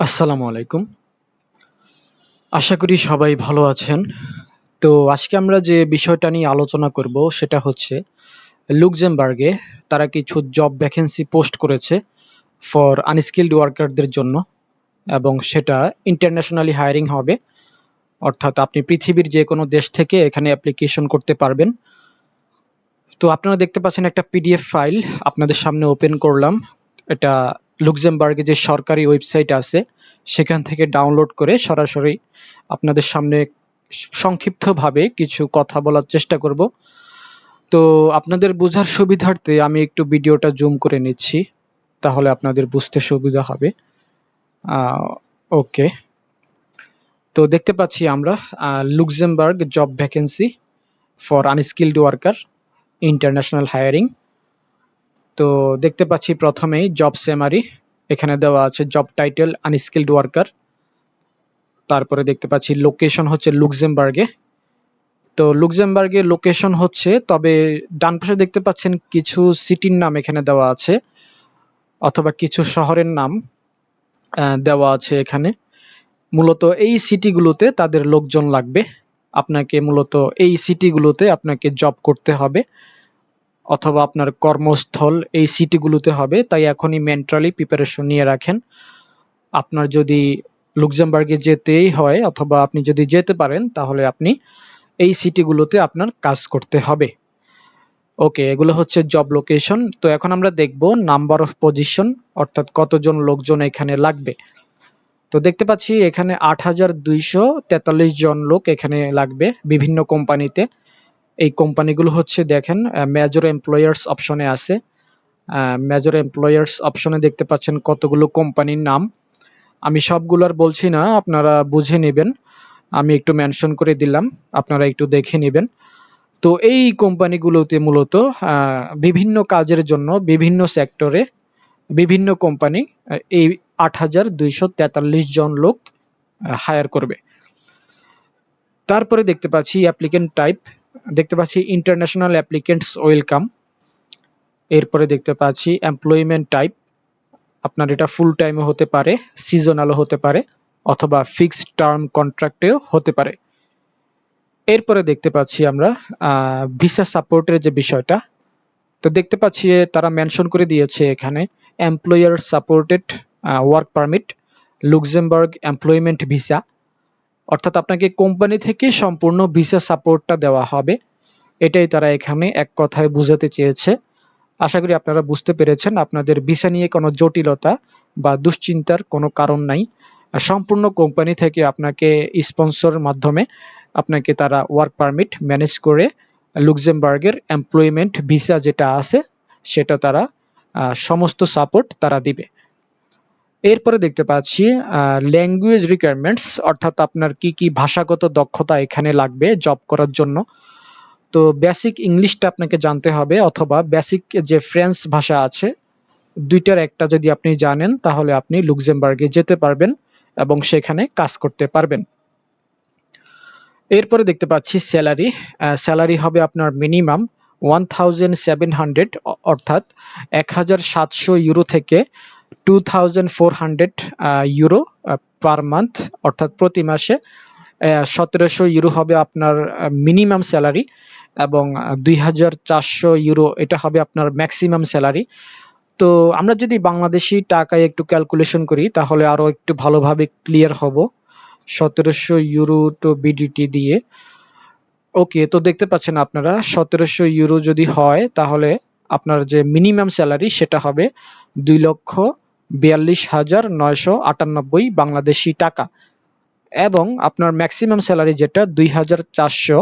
আসসালামু আলাইকুম। আশা করি সবাই ভালো আছেন। তো আজকে আমরা যে বিষয়টা নিয়ে আলোচনা করব সেটা হচ্ছে লুক্সেমবার্গে তারা কিছু জব ভ্যাকেন্সি পোস্ট করেছে ফর আনস্কিলড ওয়ার্কারদের জন্য এবং সেটা ইন্টারন্যাশনালি হায়ারিং হবে। অর্থাৎ আপনি পৃথিবীর যে কোনো দেশ থেকে এখানে অ্যাপ্লিকেশন করতে পারবেন। তো আপনারা দেখতে পাচ্ছেন একটা পিডিএফ ফাইল আপনাদের সামনে ওপেন করলাম। এটা লুক্সেমবার্গে যে সরকারি ওয়েবসাইট আছে সেখান থেকে ডাউনলোড করে সরাসরি আপনাদের সামনে সংক্ষিপ্তভাবে কিছু কথা বলার চেষ্টা করব। তো আপনাদের বোঝার সুবিধার্থে আমি একটু ভিডিওটা জুম করে নিচ্ছি, তাহলে আপনাদের বুঝতে সুবিধা হবে। ওকে, তো দেখতে পাচ্ছি আমরা Luxembourg job vacancy for unskilled worker international hiring. তো দেখতে পাচ্ছি প্রথমেই জব সেমারি, এখানে দেওয়া আছে জব টাইটেল আনস্কিলড ওয়ার্কার। তারপরে দেখতে পাচ্ছি লোকেশন হচ্ছে লুক্সেমবার্গে। তো লুক্সেমবার্গে লোকেশন হচ্ছে, তবে ডান পাশে দেখতে পাচ্ছেন কিছু সিটির নাম এখানে দেওয়া আছে অথবা কিছু শহরের নাম দেওয়া আছে এখানে। মূলত এই সিটিগুলোতে তাদের লোকজন লাগবে। আপনাকে মূলত এই সিটিগুলোতে আপনাকে জব করতে হবে অথবা আপনার কর্মস্থল এই সিটিগুলোতে হবে। তাই এখনই মেন্টালি প্রিপারেশন নিয়ে রাখেন। আপনার যদি লুক্সেমবার্গে যেতেই হয় অথবা আপনি যদি যেতে পারেন তাহলে আপনি এই সিটিগুলোতে আপনার কাজ করতে হবে। ওকে, এগুলো হচ্ছে জব লোকেশন। তো এখন আমরা দেখব নাম্বার অফ পজিশন, অর্থাৎ কতজন লোকজন এখানে লাগবে। তো দেখতে পাচ্ছি এখানে ৮,২৪৩ জন লোক এখানে লাগবে বিভিন্ন কোম্পানিতে। এই কোম্পানিগুলো হচ্ছে দেখেন মেজর এমপ্লয়ার্স অপশনে আছে। মেজর এমপ্লয়ার্স অপশনে দেখতে পাচ্ছেন কতগুলো কোম্পানির নাম। আমি সবগুলোর বলছি না, আপনারা বুঝে নেবেন। আমি একটু মেনশন করে দিলাম, আপনারা একটু দেখে নেবেন। তো এই কোম্পানিগুলোতে মূলত বিভিন্ন কাজের জন্য বিভিন্ন সেক্টরে বিভিন্ন কোম্পানি এই ৮,২৪৩ জন লোক হায়ার করবে। তারপরে দেখতে পাচ্ছি অ্যাপ্লিকেন্ট টাইপ, দেখতে পাচ্ছি ইন্টারন্যাশনাল অ্যাপ্লিকেন্টস ওয়েলকাম। এরপরে দেখতে পাচ্ছি এমপ্লয়মেন্ট টাইপ, আপনার এটা ফুল টাইমও হতে পারে, সিজনালও হতে পারে অথবা ফিক্সড টার্ম কন্ট্রাক্টেও হতে পারে। এরপরে দেখতে পাচ্ছি আমরা ভিসা সাপোর্টের যে বিষয়টা। তো দেখতে পাচ্ছি তারা মেনশন করে দিয়েছে এখানে employer supported work permit Luxembourg employment visa, অর্থাৎ আপনাকে কোম্পানি থেকে সম্পূর্ণ ভিসা সাপোর্টটা দেওয়া হবে। এটাই তারা এখানে এক কথায় বোঝাতে চেয়েছে। আশা করি আপনারা বুঝতে পেরেছেন। আপনাদের ভিসা নিয়ে কোনো জটিলতা বা দুশ্চিন্তার কোনো কারণ নাই। সম্পূর্ণ কোম্পানি থেকে আপনাকে স্পন্সরের মাধ্যমে আপনাকে তারা ওয়ার্ক পারমিট ম্যানেজ করে লুক্সেমবার্গের এমপ্লয়মেন্ট ভিসা যেটা আছে সেটা তারা সমস্ত সাপোর্ট তারা দিবে। এরপরে দেখতে পাচ্ছি ল্যাঙ্গুয়েজ রিকোয়ারমেন্টস, অর্থাৎ আপনার কি কি ভাষাগত দক্ষতা এখানে লাগবে জব করার জন্য। তো বেসিক ইংলিশটা আপনাকে জানতে হবে অথবা বেসিক যে ফ্রেঞ্চ ভাষা আছে দুইটার একটা যদি আপনি জানেন তাহলে আপনি লুক্সেমবার্গে যেতে পারবেন এবং সেখানে কাজ করতে পারবেন। এরপরে দেখতে পাচ্ছি স্যালারি। স্যালারি হবে আপনার মিনিমাম 1700 অর্থাৎ 1700 ইউরো থেকে 2400 ইউরো পার মান্থ, অর্থাৎ প্রতি মাসে 1700 ইউরো হবে আপনার মিনিমাম স্যালারি এবং 2400 ইউরো এটা হবে আপনার ম্যাক্সিমাম স্যালারি। তো আমরা যদি বাংলাদেশি টাকায় একটু ক্যালকুলেশন করি তাহলে আরো একটু ভালোভাবে ক্লিয়ার হব 1700 ইউরো টু বিডিটি দিয়ে। ওকে, তো দেখতে পাচ্ছেন আপনারা 1700 ইউরো যদি হয় তাহলে আপনার যে মিনিমাম স্যালারি সেটা হবে 2,42,998 বাংলাদেশি টাকা এবং আপনার ম্যাক্সিমাম স্যালারি যেটা 2,400।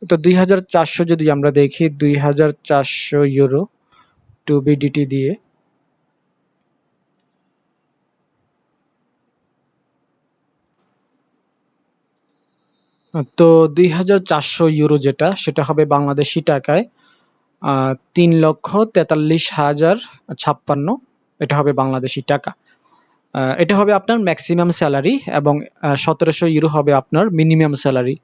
তো 2,400 যদি আমরা দেখি 2,400 ইউরো টু বিডিটি দিয়ে, তো 2,400 ইউরো যেটা সেটা হবে বাংলাদেশি টাকায় 3,43,056, এটা হবে বাংলাদেশি টাকা। এটা হবে আপনার ম্যাক্সিমাম স্যালারি এবং 1700 ইউরো হবে আপনার মিনিমাম স্যালারি।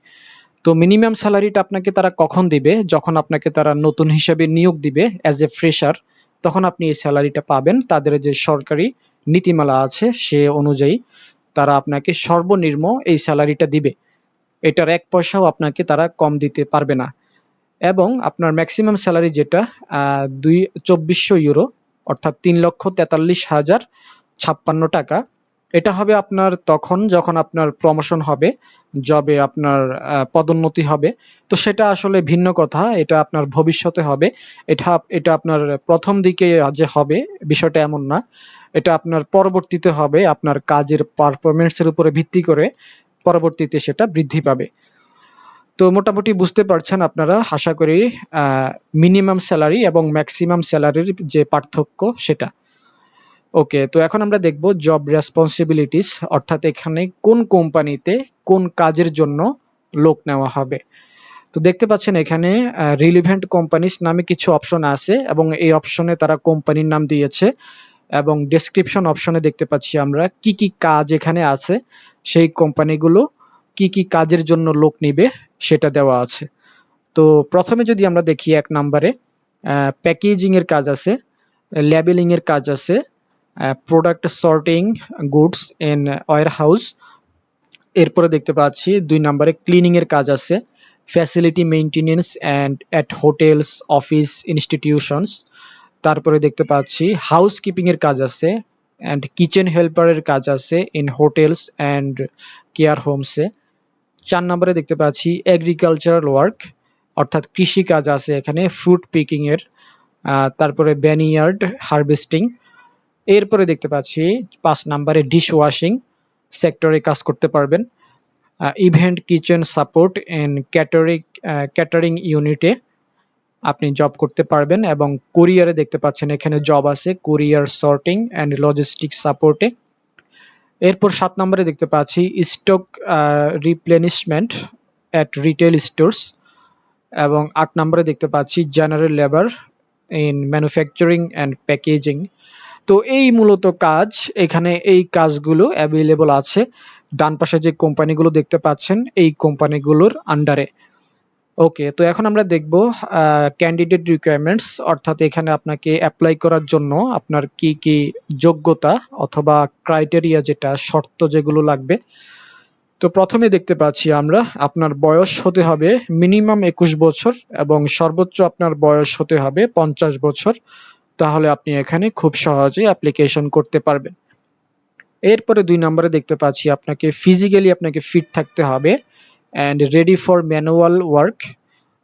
তো মিনিমাম স্যালারিটা আপনাকে তারা কখন দিবে? যখন আপনাকে তারা নতুন হিসেবে নিয়োগ দিবে অ্যাজ এ ফ্রেশার, তখন আপনি এই স্যালারিটা পাবেন তাদের যে সরকারি নীতিমালা আছে সে অনুযায়ী তারা আপনাকে সর্বনিম্ন এই স্যালারিটা দিবে। এটার ১ পয়সাও আপনাকে তারা কম দিতে পারবে না। এবং আপনার ম্যাক্সিমাম স্যালারি যেটা ২,৪০০ ইউরো অর্থাৎ ৩,৪৩,০৫৬ টাকা। এটা হবে আপনার তখন যখন আপনার প্রমোশন হবে, জবে আপনার পদোন্নতি হবে। তো সেটা আসলে ভিন্ন কথা। এটা আপনার ভবিষ্যতে হবে। এটা আপনার প্রথম দিকে যে হবে বিষয়টা এমন না। এটা আপনার পরবর্তীতে হবে আপনার কাজের পারফরম্যান্সের উপরে ভিত্তি করে পরবর্তীতে সেটা বৃদ্ধি পাবে। তো মোটামুটি বুঝতে পারছেন আপনারা আশা করি মিনিমাম স্যালারি এবং ম্যাক্সিমাম স্যালারির যে পার্থক্য সেটা। ওকে, তো এখন আমরা দেখব জব রেসপন্সিবিলিটিস, অর্থাৎ এখানে কোন কোম্পানিতে কোন কাজের জন্য লোক নেওয়া হবে। তো দেখতে পাচ্ছেন এখানে রিলিভেন্ট কোম্পানিস নামে কিছু অপশন আছে এবং এই অপশনে তারা কোম্পানির নাম দিয়েছে এবং ডেসক্রিপশন অপশনে দেখতে পাচ্ছি আমরা কি কি কাজ এখানে আছে, সেই কোম্পানিগুলো কি কি কাজের জন্য লোক নিবে সেটা দেওয়া আছে। তো প্রথমে যদি আমরা দেখি ১ নম্বরে প্যাকেজিং এর কাজ আছে, লেবেলিং এর কাজ আছে, product sorting goods in warehouse. এরপরে দেখতে পাচ্ছি ২ নম্বরে ক্লিনিং এর কাজ আছে, facility maintenance and at hotels, office, institutions. তারপরে দেখতে পাচ্ছি হাউসকিপিং এর কাজ আছে অ্যান্ড কিচেন হেল্পারের কাজ আছে ইন হোটেলস অ্যান্ড কেয়ার হোমসে। ৪ নম্বরে দেখতে পাচ্ছি এগ্রিকালচারাল ওয়ার্ক, অর্থাৎ কৃষি কাজ আছে এখানে, ফ্রুট পিকিং এর, তারপরে ব্যানিয়ার্ড হারভেস্টিং। এরপরে দেখতে পাচ্ছি ৫ নম্বরে ডিশ ওয়াশিং সেক্টরে কাজ করতে পারবেন। Event kitchen support in catering ইউনিটে আপনি জব করতে পারবেন এবং কুরিয়ারে দেখতে পাচ্ছেন এখানে জব আছে কুরিয়ার সর্টিং অ্যান্ড লজিস্টিক সাপোর্টে। এরপর ৭ নম্বরে দেখতে পাচ্ছি স্টক রিপ্লেনিশমেন্ট অ্যাট রিটেল স্টোরস এবং ৮ নম্বরে দেখতে পাচ্ছি general labour in manufacturing and packaging. তো এই মূলত কাজ, এখানে এই কাজগুলো অ্যাভেলেবল আছে ডান পাশে যে কোম্পানিগুলো দেখতে পাচ্ছেন এই কোম্পানিগুলোর আন্ডারে। ওকে, তো এখন আমরা দেখব ক্যান্ডিডেট রিকোয়ারমেন্টস, অর্থাৎ এখানে আপনাকে অ্যাপ্লাই করার জন্য আপনার কি কি যোগ্যতা অথবা ক্রাইটেরিয়া, যেটা শর্ত যেগুলো লাগবে। তো প্রথমে দেখতে পাচ্ছি আমরা আপনার বয়স হতে হবে মিনিমাম ২১ বছর এবং সর্বোচ্চ আপনার বয়স হতে হবে ৫০ বছর। তাহলে আপনি এখানে খুব সহজেই অ্যাপ্লিকেশন করতে পারবেন। এরপরে ২ নম্বরে দেখতে পাচ্ছি আপনাকে ফিজিক্যালি আপনাকে ফিট থাকতে হবে and ready for manual work,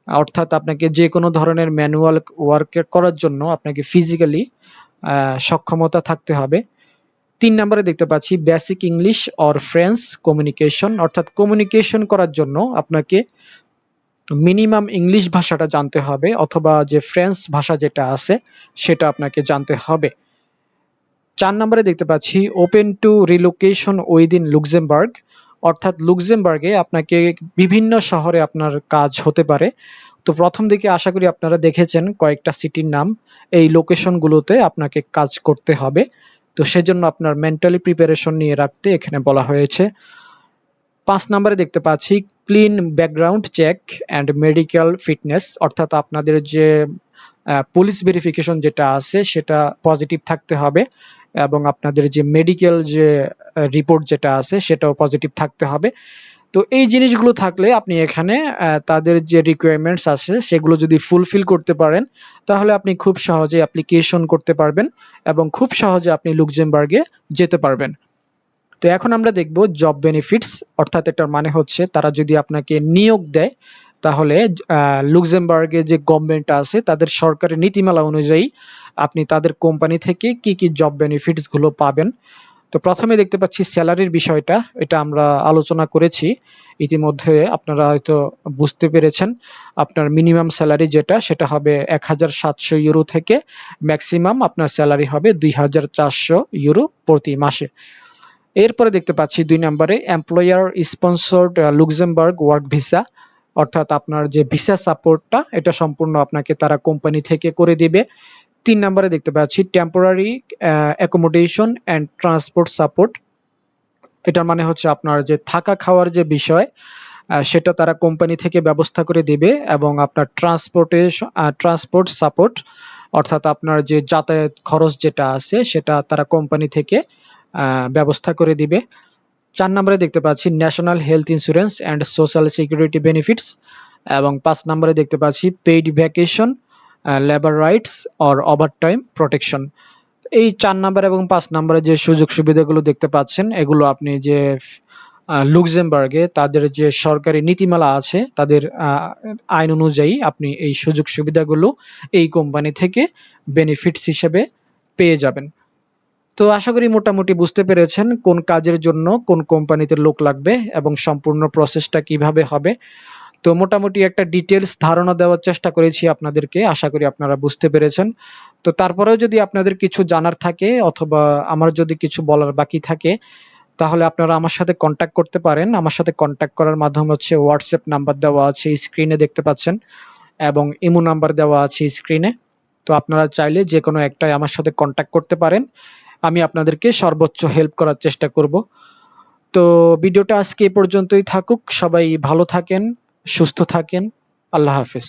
অর্থাৎ আপনাকে যে কোনো ধরনের ম্যানুয়াল ওয়ার্ক করার জন্য আপনাকে ফিজিক্যালি সক্ষমতা থাকতে হবে। ৩ নম্বরে দেখতে পাচ্ছি basic English or French communication, অর্থাৎ কমিউনিকেশন করার জন্য আপনাকে মিনিমাম ইংলিশ ভাষাটা জানতে হবে অথবা যে ফ্রেঞ্চ ভাষা যেটা আছে সেটা আপনাকে জানতে হবে। ৪ নম্বরে দেখতে পাচ্ছি open to relocation within Luxembourg, অর্থাৎ লুক্সেমবার্গে আপনাকে বিভিন্ন শহরে আপনার কাজ হতে পারে। তো প্রথম দিকে আশা করি আপনারা দেখেছেন কয়েকটা সিটির নাম, এই লোকেশনগুলোতে আপনাকে কাজ করতে হবে। তো সেজন্য আপনার মেন্টালি প্রিপারেশন নিয়ে রাখতে এখানে বলা হয়েছে। ৫ নম্বরে দেখতে পাচ্ছি clean background check and medical fitness, অর্থাৎ আপনাদের যে পুলিশ ভেরিফিকেশন যেটা আছে সেটা পজিটিভ থাকতে হবে এবং আপনাদের যে মেডিকেল যে রিপোর্ট যেটা আছে সেটাও পজিটিভ থাকতে হবে। তো এই জিনিসগুলো থাকলে আপনি এখানে তাদের যে রিকোয়ারমেন্টস আছে সেগুলো যদি ফুলফিল করতে পারেন তাহলে আপনি খুব সহজে অ্যাপ্লিকেশন করতে পারবেন এবং খুব সহজে আপনি লুক্সেমবার্গে যেতে পারবেন। তো এখন আমরা দেখব জব বেনিফিটস, অর্থাৎ এটার মানে হচ্ছে তারা যদি আপনাকে নিয়োগ দেয় তাহলে লুক্সেমবার্গে যে গভর্নমেন্ট আছে তাদের সরকারি নীতিমালা অনুযায়ী আপনি তাদের কোম্পানি থেকে কি কি জব বেনিফিটস গুলো পাবেন। তো প্রথমে দেখতে পাচ্ছি স্যালারির বিষয়টা, এটা আমরা আলোচনা করেছি ইতিমধ্যে, আপনারা হয়তো বুঝতে পেরেছেন। আপনার মিনিমাম স্যালারি যেটা সেটা হবে ১,৭০০ ইউরো থেকে ম্যাক্সিমাম আপনার স্যালারি হবে ২,৪০০ ইউরো প্রতি মাসে। এরপরে দেখতে পাচ্ছি ২ নম্বরে employer sponsored Luxembourg work visa, অর্থাৎ আপনার যে ভিসা সাপোর্টটা এটা সম্পূর্ণ আপনাকে তারা কোম্পানি থেকে করে দিবে। ৩ নম্বরে দেখতে পাচ্ছি temporary accommodation and transport support, এটার মানে হচ্ছে আপনার যে থাকা খাওয়ার যে বিষয় সেটা তারা কোম্পানি থেকে ব্যবস্থা করে দিবে, এবং আপনার ট্রান্সপোর্ট সাপোর্ট, অর্থাৎ আপনার যে যাতায়াত খরচ যেটা আছে সেটা তারা কোম্পানি থেকে ব্যবস্থা করে দিবে। 4 নম্বরে দেখতে পাচ্ছি national health insurance and social security benefits, এবং 5 নম্বরে দেখতে পাচ্ছি paid vacation, labour rights or overtime protection. এই 4 নাম্বার এবং 5 নাম্বারে যে সুযোগ সুবিধাগুলো দেখতে পাচ্ছেন, এগুলো আপনি যে লুক্সেমবার্গে তাদের যে সরকারি নীতিমালা আছে, তাদের আইন অনুযায়ী আপনি এই সুযোগ সুবিধাগুলো এই কোম্পানি থেকে বেনিফিটস হিসেবে পেয়ে যাবেন। তো আশা করি মোটামুটি বুঝতে পেরেছেন কোন কাজের জন্য কোন কোম্পানিতে লোক লাগবে এবং সম্পূর্ণ প্রসেসটা কিভাবে হবে। তো মোটামুটি একটা ডিটেলস ধারণা দেওয়ার চেষ্টা করেছি আপনাদেরকে, আশা করি আপনারা বুঝতে পেরেছেন। তো তারপরেও যদি আপনাদের কিছু জানার থাকে অথবা আমার যদি কিছু বলার বাকি থাকে, তাহলে আপনারা আমার সাথে কন্ট্যাক্ট করতে পারেন। আমার সাথে কন্ট্যাক্ট করার মাধ্যম হচ্ছে হোয়াটসঅ্যাপ নাম্বার দেওয়া আছে স্ক্রিনে দেখতে পাচ্ছেন, এবং ইমো নাম্বার দেওয়া আছে স্ক্রিনে। তো আপনারা চাইলে যে কোনো একটাই আমার সাথে কন্ট্যাক্ট করতে পারেন, আমি আপনাদেরকে সর্বোচ্চ হেল্প করার চেষ্টা করব। তো ভিডিওটা আজকে এই পর্যন্তই থাকুক। সবাই ভালো থাকেন, সুস্থ থাকেন। আল্লাহ হাফেজ।